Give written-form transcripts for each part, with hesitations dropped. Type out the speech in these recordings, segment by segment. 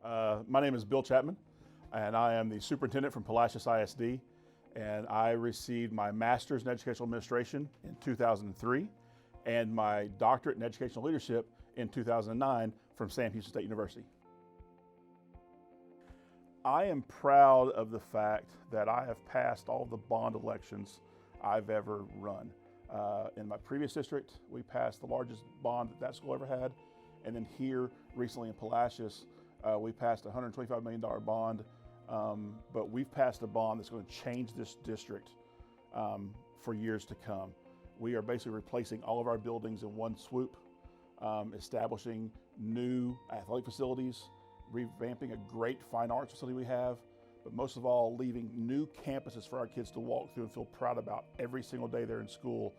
My name is Bill Chapman, and I am the superintendent from Palacios ISD, and I received my master's in educational administration in 2003 and my doctorate in educational leadership in 2009 from Sam Houston State University. I am proud of the fact that I have passed all the bond elections I've ever run. In my previous district, we passed the largest bond that school ever had. And then here, recently in Palacios, we passed a $125 million bond, but we've passed a bond that's going to change this district for years to come. We are basically replacing all of our buildings in one swoop, establishing new athletic facilities, revamping a great fine arts facility we have, but most of all, leaving new campuses for our kids to walk through and feel proud about every single day they're in school.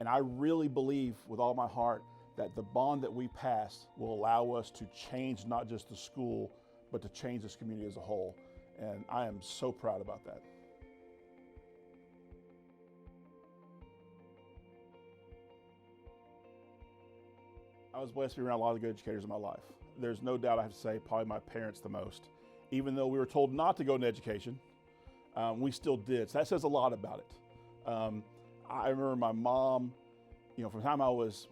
And I really believe with all my heart that the bond that we passed will allow us to change not just the school, but to change this community as a whole. And I am so proud about that. I was blessed to be around a lot of good educators in my life. There's no doubt I have to say probably my parents the most. Even though we were told not to go into education, we still did. So that says a lot about it. I remember my mom, from the time I was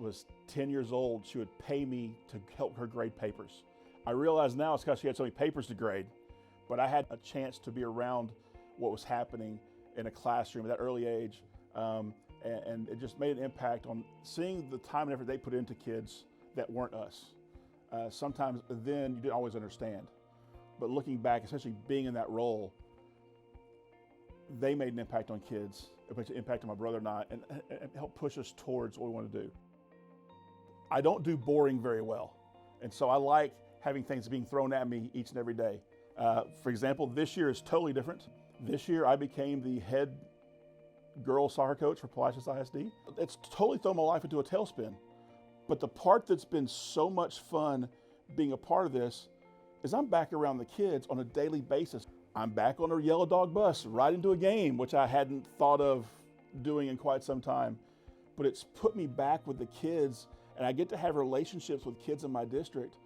10 years old, she would pay me to help her grade papers. I realize now it's because she had so many papers to grade, but I had a chance to be around what was happening in a classroom at that early age. And it just made an impact on seeing the time and effort they put into kids that weren't us. Sometimes then you didn't always understand. But looking back, especially being in that role, they made an impact on kids, it made an impact on my brother and I, and helped push us towards what we want to do. I don't do boring very well, and so I like having things being thrown at me each and every day. For example, this year is totally different. This year I became the head girls soccer coach for Palacios ISD. It's totally thrown my life into a tailspin, but the part that's been so much fun being a part of this is I'm back around the kids on a daily basis. I'm back on a yellow dog bus right into a game, which I hadn't thought of doing in quite some time. But it's put me back with the kids, and I get to have relationships with kids in my district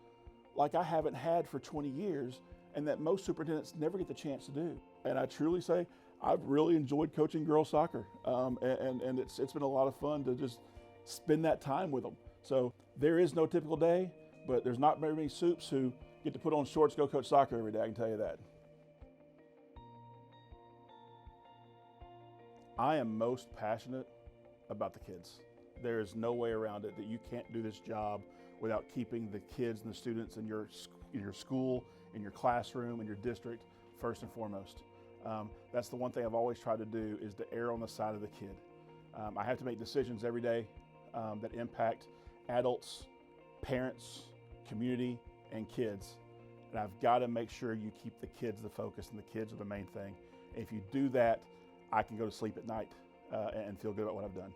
like I haven't had for 20 years, and that most superintendents never get the chance to do. And I truly say, I've really enjoyed coaching girls soccer, and it's been a lot of fun to just spend that time with them. So there is no typical day, but there's not very many soups who get to put on shorts, go coach soccer every day, I can tell you that. I am most passionate about the kids. There is no way around it that you can't do this job without keeping the kids and the students in your school, in your classroom, in your district, first and foremost. That's the one thing I've always tried to do, is to err on the side of the kid. I have to make decisions every day that impact adults, parents, community, and kids. And I've got to make sure you keep the kids the focus, and the kids are the main thing. And if you do that, I can go to sleep at night and feel good about what I've done.